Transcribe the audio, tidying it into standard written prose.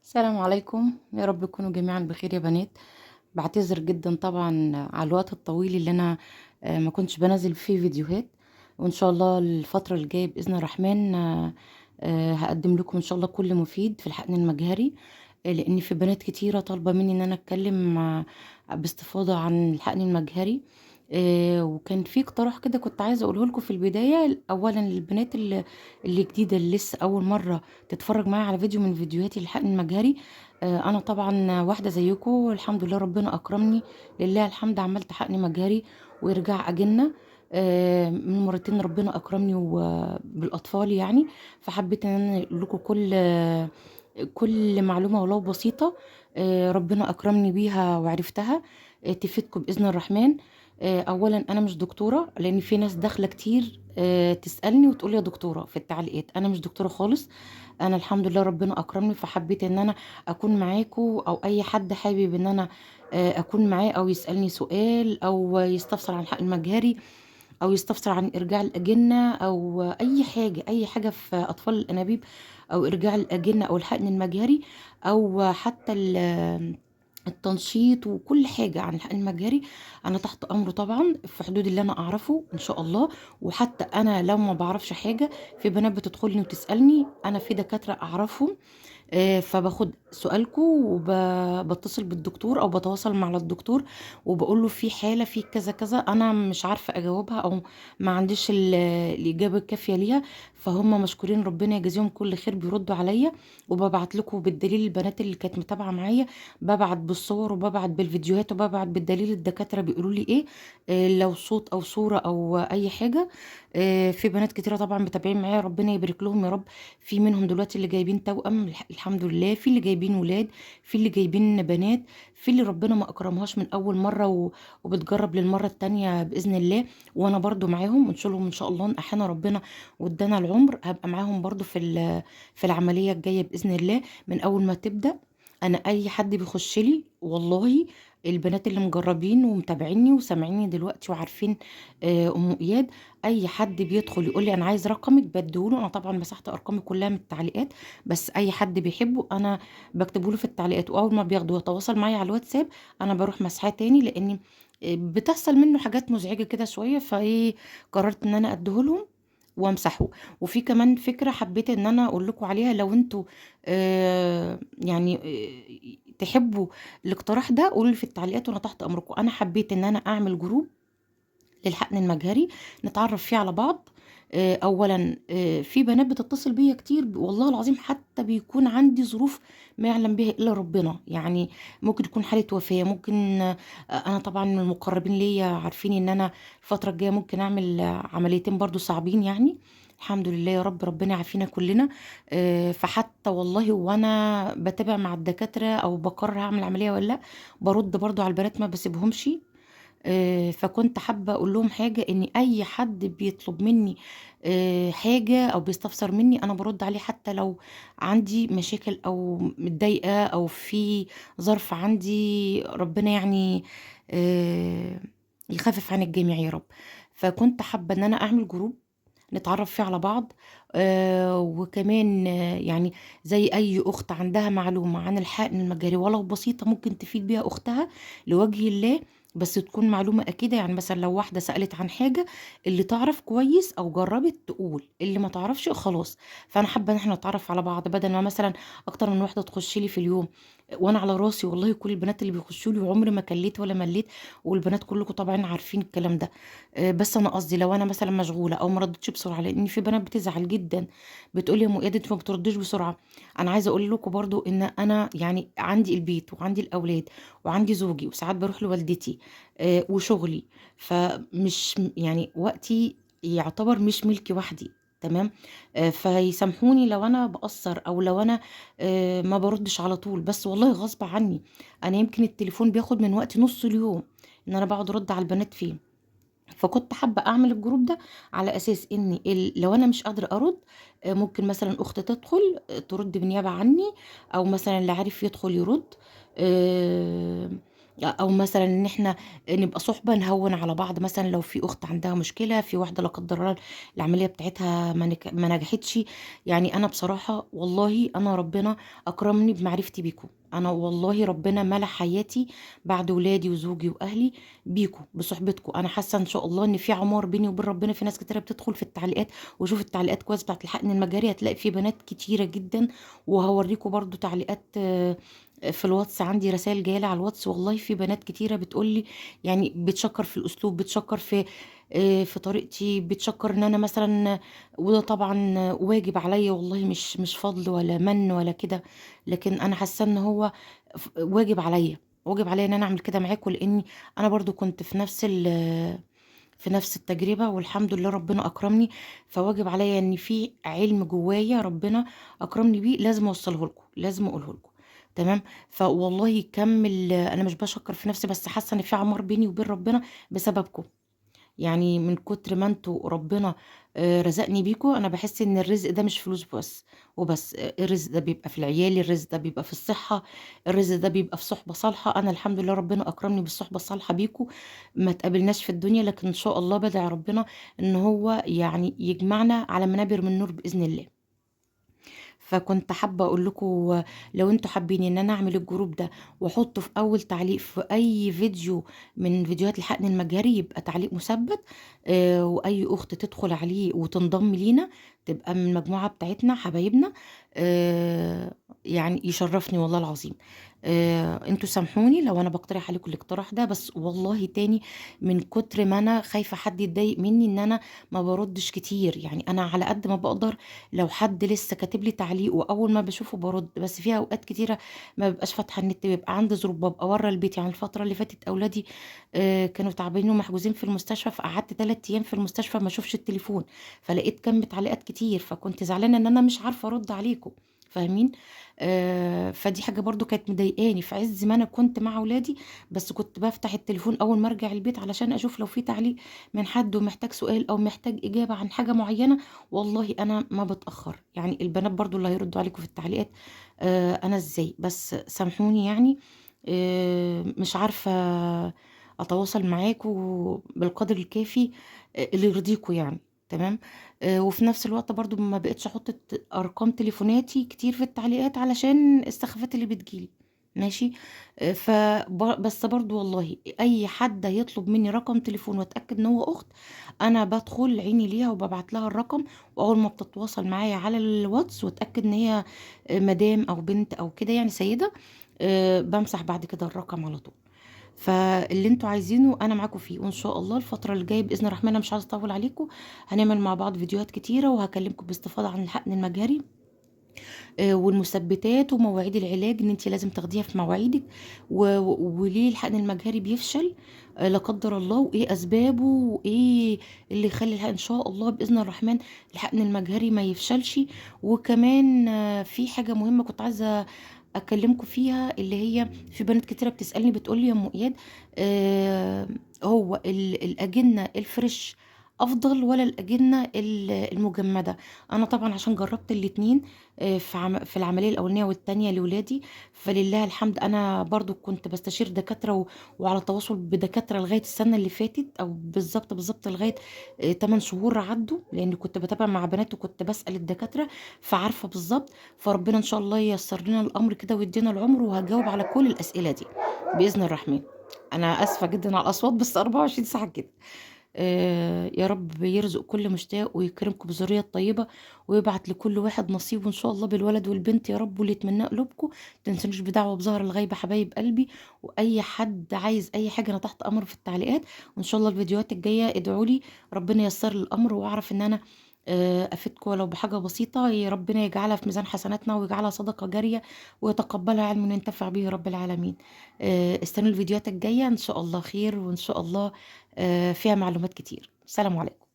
السلام عليكم، يا رب تكونوا جميعا بخير يا بنات. بعتذر جدا طبعا على الوقت الطويل اللي انا ما كنتش بنزل فيه فيديوهات. وان شاء الله الفترة اللي جاية بإذن الرحمن هقدم لكم ان شاء الله كل مفيد في الحقن المجهري. لان في بنات كتيرة طالبة مني ان انا اتكلم باستفاضة عن الحقن المجهري. وكان في اقتراح كده كنت عايزة اقوله لكم في البداية. اولا للبنات اللي جديدة اللي لسه اول مرة تتفرج معايا على فيديو من فيديوهاتي للحقن المجهري. انا طبعا واحده زيكم، الحمد لله ربنا اكرمني. لله الحمد، عملت حقن مجهري ويرجع اجنه. من مرتين ربنا اكرمني بالاطفال يعني. فحبيت ان انا اقول لكم كل معلومه ولو بسيطه ربنا اكرمني بيها وعرفتها تفيدكم باذن الرحمن. اولا انا مش دكتوره، لان في ناس داخله كتير تسالني وتقول يا دكتوره في التعليقات. انا مش دكتوره خالص. انا الحمد لله ربنا اكرمني، فحبيت ان انا اكون معاكم او اي حد حابب ان انا اكون معاه او يسالني سؤال او يستفسر عن الحق المجهري او يستفسر عن ارجاع الاجنه او اي حاجه في اطفال الانابيب او ارجاع الاجنه او الحقن المجهري او حتى التنشيط وكل حاجة عن الحقن المجهري. أنا تحت أمره طبعا في حدود اللي أنا أعرفه إن شاء الله. وحتى أنا لو ما بعرفش حاجة، في بنات بتدخلني وتسألني، أنا في دكاترة أعرفهم فباخد سؤالكم وبتصل بالدكتور او بتواصل مع الدكتور وبقول له في حالة في كذا كذا انا مش عارفة اجاوبها او ما عنديش الاجابة الكافية ليها. فهم مشكورين ربنا يجازيهم كل خير بيردوا عليا. وببعت لكم بالدليل البنات اللي كانت متابعة معايا، ببعت بالصور وببعت بالفيديوهات وببعت بالدليل الدكاترة بيقولوا لي ايه. لو صوت او صورة او اي حاجة. في بنات كتيرة طبعا متابعين معايا، ربنا يبارك لهم يا رب. في منهم دلوقتي اللي جايبين توأم الحمد لله، في اللي جايبين ولاد، في اللي جايبين بنات، في اللي ربنا ما اكرمهاش من اول مرة وبتجرب للمرة التانية بإذن الله. وانا برضو معاهم ان شاء الله ان احانا ربنا وادانا العمر هبقى معاهم برضو في العملية الجاية بإذن الله من اول ما تبدأ. انا اي حد بيخش لي والله، البنات اللي مجربين ومتابعيني وسامعيني دلوقتي وعارفين ام اياد، اي حد بيدخل يقول لي انا عايز رقمك بديهوله. انا طبعا مسحت ارقامي كلها من التعليقات، بس اي حد بيحبه انا بكتبه له في التعليقات، واول ما بياخده يتواصل معايا على الواتساب انا بروح مسحاه تاني، لاني بتحصل منه حاجات مزعجه كده شويه، فايه قررت ان انا اديهولهم وامسحه. وفي كمان فكره حبيت ان انا اقول لكم عليها، لو انتوا يعني تحبوا الاقتراح ده قولوا لي في التعليقات وانا تحت امركم. انا حبيت ان انا اعمل جروب للحقن المجهري نتعرف فيه على بعض. اولا في بنات بتتصل بيا كتير والله العظيم، حتى بيكون عندي ظروف ما يعلم بها الا ربنا يعني. ممكن تكون حاله وفاه، ممكن انا طبعا من المقربين ليا عارفين ان انا الفتره الجايه ممكن اعمل عمليتين برضو صعبين يعني. الحمد لله يا رب، ربنا يعافينا كلنا. فحتى والله وانا بتابع مع الدكاتره او بقرر هعمل عمليه ولا لا، برد برضو على البنات ما بسيبهمش. فكنت حابة أقول لهم حاجة، إن أي حد بيطلب مني حاجة أو بيستفسر مني أنا برد عليه، حتى لو عندي مشاكل أو متضايقة أو في ظرف عندي، ربنا يعني آه، يخفف عن الجميع يا رب. فكنت حابة إن أنا أعمل جروب نتعرف فيه على بعض. وكمان يعني زي أي أخت عندها معلومة عن الحقن المجاري ولو بسيطة ممكن تفيد بيها أختها لوجه الله، بس تكون معلومة أكيدة. يعني مثلا لو واحدة سألت عن حاجة، اللي تعرف كويس أو جربت تقول، اللي ما تعرفش خلاص. فأنا حابة إن احنا نتعرف على بعض، بدل ما مثلا أكتر من واحدة تخش لي في اليوم. وأنا على راسي والله كل البنات اللي بيخشوا لي، وعمري ما كليت ولا مليت، والبنات كلكم طبعا عارفين الكلام ده. بس انا قصدي لو انا مثلا مشغوله او ما ردتش بسرعه، لان في بنات بتزعل جدا بتقولي يا مؤيد انت ما بترديش بسرعه. انا عايزه اقول لكم برضو ان انا يعني عندي البيت وعندي الاولاد وعندي زوجي، وساعات بروح لوالدتي وشغلي. فمش يعني وقتي يعتبر مش ملكي وحدي. تمام. فيسامحوني لو انا بقصر او لو انا ما بردش على طول، بس والله غصب عني. انا يمكن التليفون بياخد من وقتي نص اليوم ان انا بقعد ارد على البنات فيه. فكنت حابة أعمل الجروب ده على أساس إن لو أنا مش قادرة أرد ممكن مثلا أخت تدخل ترد بالنيابة عني، أو مثلا اللي عارف يدخل يرد. آه، أو مثلًا إن إحنا نبقى صُحبة نهوّن على بعض، مثلًا لو في أخت عندها مشكلة، في واحدة لا قدّر الله العملية بتاعتها ما نجحتش. يعني أنا بصراحة والله أنا ربنا أكرمني بمعرفتي بيكم، أنا والله ربنا ملا حياتي بعد ولادي وزوجي وأهلي بيكم، بصُحبتكم. أنا حاسة إن شاء الله إن في عمار بيني وبين ربنا، في ناس كتيرة بتدخل في التعليقات، وشوف التعليقات كويس بتاعة الحقن المجاري، هتلاقي في بنات كتيرة جدًا، وهاورّيكم برضه تعليقات في الواتس، عندي رسايل جايه لي على الواتس، والله في بنات كتيره بتقول لي، يعني بتشكر في الاسلوب، بتشكر في في طريقتي، بتشكر ان انا مثلا، وده طبعا واجب عليا والله، مش فضل ولا من ولا كده، لكن انا حاسه ان هو واجب عليا، واجب عليا ان انا اعمل كده معاكم، لاني انا برضو كنت في نفس التجربة، والحمد لله ربنا أكرمني. فواجب عليا إن في علم جوايا ربنا أكرمني بيه، لازم أوصله لكم، لازم أقوله لكم. تمام. فوالله كمل، أنا مش بشكر في نفسي، بس حاسة إن في عمار بيني وبين ربنا بسببكم. يعني من كتر ما انتم ربنا رزقني بيكم، انا بحس ان الرزق ده مش فلوس بس وبس، الرزق ده بيبقى في العيال، الرزق ده بيبقى في الصحة، الرزق ده بيبقى في صحبة صالحة. انا الحمد لله ربنا اكرمني بالصحبة الصالحة بيكم، ما تقابلناش في الدنيا، لكن ان شاء الله بدعي ربنا ان هو يعني يجمعنا على منابر من نور بإذن الله. فكنت حابة أقول لكم، لو أنتم حابين إن أنا أعمل الجروب ده وأحطه في أول تعليق في أي فيديو من فيديوهات الحقن المجهري، يبقى تعليق مثبت، وأي أخت تدخل عليه وتنضم لينا تبقى من المجموعة بتاعتنا حبايبنا، يعني يشرفني والله العظيم. انتوا سامحوني لو انا بقترح عليكم الاقتراح ده، بس والله تاني من كتر ما انا خايفة حد يتضايق مني ان انا ما بردش كتير، يعني انا على قد ما بقدر، لو حد لسه كاتب لي تعليق واول ما بشوفه برد، بس في اوقات كتيره ما ببقاش فاتحه النت، بيبقى عندي ظروف، ببقى بره البيت. يعني الفتره اللي فاتت اولادي كانوا تعبانين ومحجوزين في المستشفى، فقعدت 3 ايام في المستشفى ما اشوفش التليفون، فلقيت كم تعليقات كتير، فكنت زعلانه ان انا مش عارفه ارد عليكم، فاهمين؟ فدي حاجه برضو كانت مضايقاني في عز ما انا كنت مع اولادي، بس كنت بفتح التليفون اول ما ارجع البيت علشان اشوف لو في تعليق من حد ومحتاج سؤال او محتاج اجابه عن حاجه معينه. والله انا ما بتاخر، يعني البنات برضو اللي هيردوا عليكم في التعليقات، انا ازاي، بس سامحوني يعني. مش عارفه اتواصل معاكم بالقدر الكافي اللي يرضيكم يعني. تمام. وفي نفس الوقت برضو ما بقتش احط ارقام تليفوناتي كتير في التعليقات علشان السخافات اللي بتجيلي. ماشي. بس برضو والله اي حد هيطلب مني رقم تليفون واتاكد ان هو اخت، انا بدخل عيني ليها وببعت لها الرقم، واول ما بتتواصل معايا على الواتس واتاكد ان هي مدام او بنت او كده، يعني سيده، بمسح بعد كده الرقم على طول. فاللي انتوا عايزينه انا معاكم فيه، وان شاء الله الفتره اللي جايه باذن الرحمن، انا مش عايزه اطول عليكم، هنعمل مع بعض فيديوهات كتيره، وهكلمكم باستفاضه عن الحقن المجهري والمثبتات ومواعيد العلاج، ان انت لازم تاخديها في مواعيدك، وليه الحقن المجهري بيفشل لا قدر الله، وايه اسبابه، وايه اللي يخلي ان شاء الله باذن الرحمن الحقن المجهري ما يفشلش. وكمان في حاجه مهمه كنت عايزه اكلمكم فيها، اللي هي في بنات كتيره بتسالني بتقول لي يا ام اياد، آه هو الاجنه الفريش افضل ولا الاجنه المجمده؟ انا طبعا عشان جربت الاتنين، في العمليه الاولانيه والتانيه لولادي، فلله الحمد انا برضو كنت بستشير دكاتره وعلى تواصل بدكاتره لغايه السنه اللي فاتت، او بالظبط لغايه 8 شهور عدوا، لان كنت بتابع مع بنات وكنت بسال الدكاتره، فعارفه بالظبط. فربنا ان شاء الله ييسر لنا الامر كده ويدينا العمر، وهجاوب على كل الاسئله دي باذن الرحمن. انا اسفه جدا على الاصوات، بس 24 ساعه كده. يا رب يرزق كل مشتاق ويكرمكم بذرية طيبة، ويبعت لكل واحد نصيبه إن شاء الله بالولد والبنت يا رب، واللي يتمنى قلوبكم. متنسونيش بدعوة بظهر الغيبة حبايب قلبي، وأي حد عايز أي حاجة أنا تحت أمر في التعليقات، وإن شاء الله الفيديوهات الجاية ادعوا لي ربنا ييسر لي الأمر، وأعرف إن أنا أفيدكم ولو بحاجة بسيطة، يا ربنا يجعلها في ميزان حسناتنا ويجعلها صدقة جارية، ويتقبلها علم ينتفع به رب العالمين. استنوا الفيديوهات الجاية إن شاء الله خير، وإن شاء الله فيها معلومات كتير. السلام عليكم.